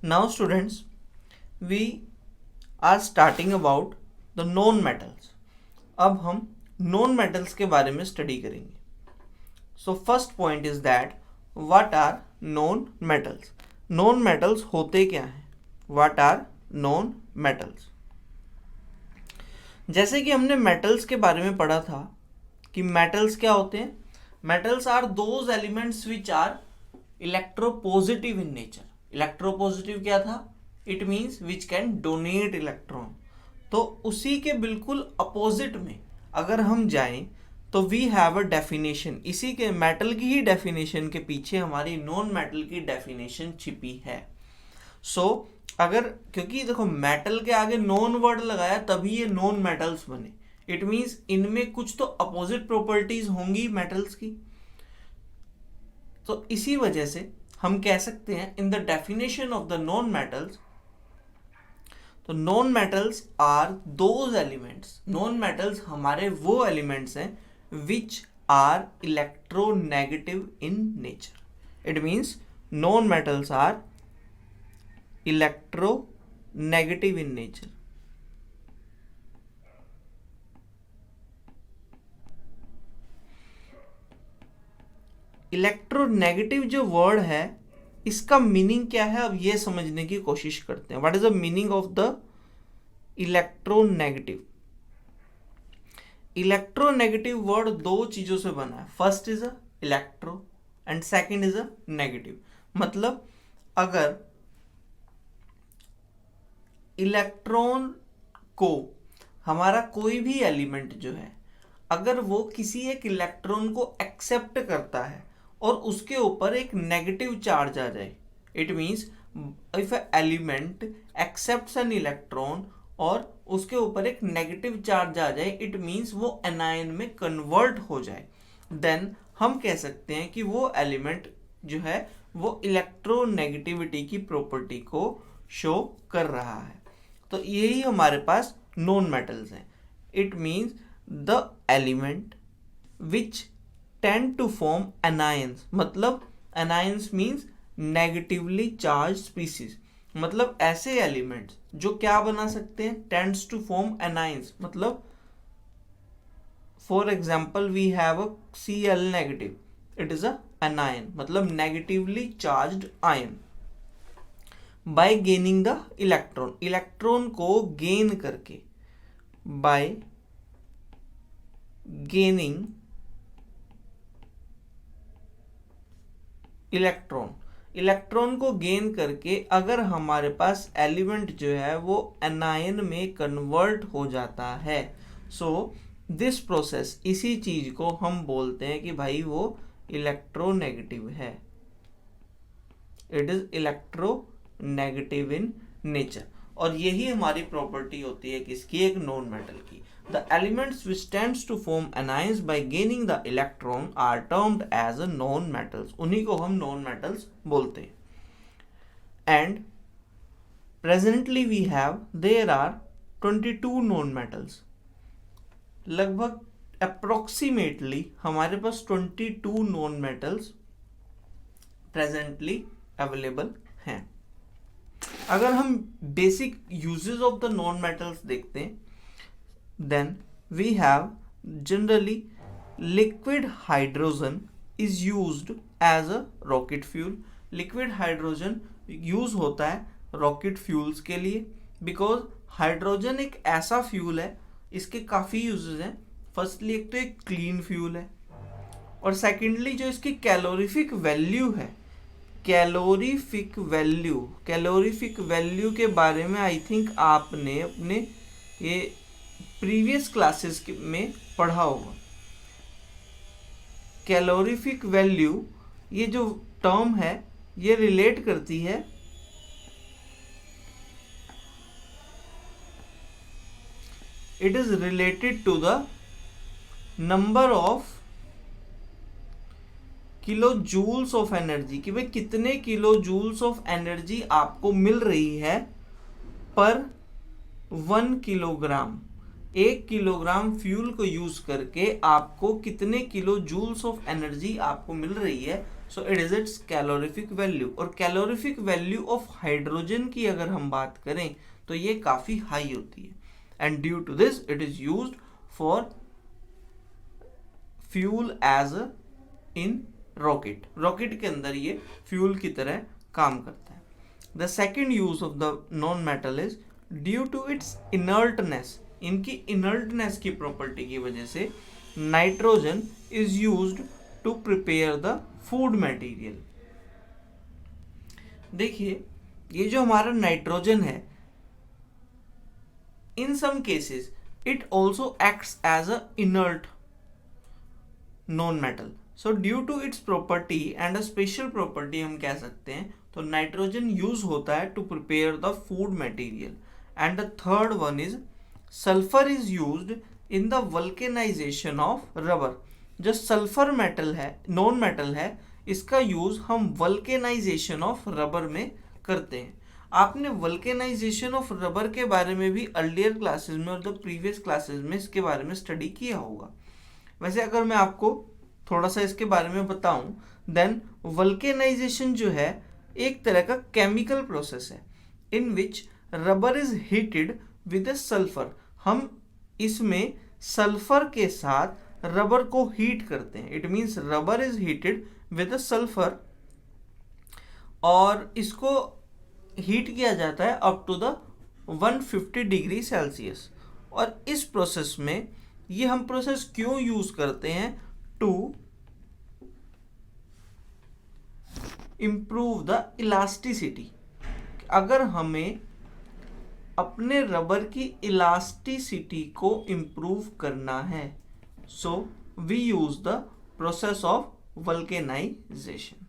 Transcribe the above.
Now students, we are starting about the known metals. अब हम known metals के बारे में स्टडी करेंगे. So first point is that what are known metals? Known metals होते क्या हैं? What are known metals? जैसे कि हमने metals के बारे में पढ़ा था कि metals क्या होते हैं? Metals are those elements which are electropositive in nature. Electropositive क्या था? It means which can donate electron. तो उसी के बिल्कुल अपोजिट में अगर हम जाएं तो वी हैव अ डेफिनेशन. इसी के मेटल की ही डेफिनेशन के पीछे हमारी नॉन मेटल की डेफिनेशन छिपी है. सो अगर क्योंकि देखो मेटल के आगे नॉन वर्ड लगाया तभी ये नॉन मेटल्स बने. इट मीन्स इनमें कुछ तो अपोजिट प्रॉपर्टीज होंगी मेटल्स की. तो इसी वजह से हम कह सकते हैं in the definition of the non metals. तो non metals are those elements. Non metals हमारे वो एलिमेंट्स हैं which are electronegative in nature. It means non metals are electronegative in nature. Electronegative जो वर्ड है इसका मीनिंग क्या है, अब ये समझने की कोशिश करते हैं. What is the meaning of the electronegative? Electronegative word दो चीजों से बना है. First is a electro and second is a negative. मतलब अगर इलेक्ट्रॉन को हमारा कोई भी एलिमेंट जो है अगर वो किसी एक इलेक्ट्रॉन को एक्सेप्ट करता है और उसके ऊपर एक नेगेटिव चार्ज आ जाए, it means if A element accepts an electron और उसके ऊपर एक नेगेटिव चार्ज आ जाए, इट मीन्स वो एनायन में कन्वर्ट हो जाए, देन हम कह सकते हैं कि वो एलिमेंट जो है वो इलेक्ट्रोनेगेटिविटी की प्रॉपर्टी को शो कर रहा है. तो यही हमारे पास नॉन मेटल्स हैं. It means the element which tend to form anions. मतलब anions means negatively charge species. मतलब ऐसे एलिमेंट्स जो क्या बना सकते हैं, टेंड्स टू फॉर्म एनायंस. मतलब for example we have a Cl negative, it is a anion. मतलब negatively charged ion. By gaining the electron, electron को गेन करके, बाय गेनिंग इलेक्ट्रॉन, इलेक्ट्रॉन को गेन करके अगर हमारे पास एलिमेंट जो है वो एनायन में कन्वर्ट हो जाता है, सो दिस प्रोसेस, इसी चीज को हम बोलते हैं कि भाई वो इलेक्ट्रोनेगेटिव है. It is electronegative in nature. और यही हमारी प्रॉपर्टी होती है किसकी, एक नॉन मेटल की. The elements which tends to form anions by gaining the electron are termed as a non metals. उन्हीं को हम नॉन मेटल्स बोलते हैं. And presently we have, there are 22 non metals. लगभग अप्रोक्सीमेटली हमारे पास 22 नॉन मेटल्स प्रेजेंटली अवेलेबल हैं. अगर हम basic uses of the non metals देखते हैं, then we have generally liquid hydrogen is used as a rocket fuel. Liquid hydrogen use होता है रॉकेट फ्यूल्स के लिए, बिकॉज हाइड्रोजन एक ऐसा फ्यूल है, इसके काफ़ी यूजेस हैं. फर्स्टली एक तो एक क्लीन फ्यूल है, और सेकेंडली जो इसकी कैलोरीफिक वैल्यू है, कैलोरीफिक वैल्यू के बारे में आई थिंक आपने अपने ये प्रीवियस क्लासेस में पढ़ा होगा. कैलोरीफिक वैल्यू ये जो टर्म है ये रिलेट करती है it is related to the number of kilo joules of energy, कि भाई कितने किलो जूल्स ऑफ एनर्जी आपको मिल रही है पर 1 किलोग्राम. 1 किलोग्राम फ्यूल को यूज करके आपको कितने किलो जूल्स ऑफ एनर्जी आपको मिल रही है. So it is it's calorific value. और कैलोरीफिक वैल्यू ऑफ हाइड्रोजन की अगर हम बात करें तो ये काफी हाई होती है, and due to this it is used for fuel as in rocket. Rocket के अंदर ये फ्यूल की तरह काम करता है। The second use of the non metal is due to its inertness. इनकी इनर्टनेस की प्रॉपर्टी की वजह से nitrogen is used to prepare the food material. देखिए ये जो हमारा नाइट्रोजन है, in some cases it also acts as a inert non metal. So due to its property and a special property हम कह सकते हैं, तो नाइट्रोजन यूज होता है to prepare the food material. And the third one is sulphur is used in the vulcanisation of rubber. जो sulphur metal है, non metal है, इसका यूज हम वल्केनाइजेशन ऑफ रबर में करते हैं। आपने वल्केनाइजेशन ऑफ रबर के बारे में भी अर्लियर क्लासेस में और द प्रीवियस क्लासेस में इसके बारे में स्टडी किया होगा। वैसे अगर मैं आपको थोड़ा सा इसके बारे में बताऊं, देन वल्केनाइजेशन जो है एक तरह का केमिकल प्रोसेस है in which rubber is heated with sulphur. हम इसमें सल्फर के साथ रबर को हीट करते हैं। It means rubber is heated with sulphur, और इसको हीट किया जाता है up to the 150 degree Celsius. और इस प्रोसेस में ये हम प्रोसेस क्यों यूज करते हैं? To improve the elasticity. अगर हमें अपने रबर की इलास्टिसिटी को इम्प्रूव करना है, so we use the process of vulcanisation.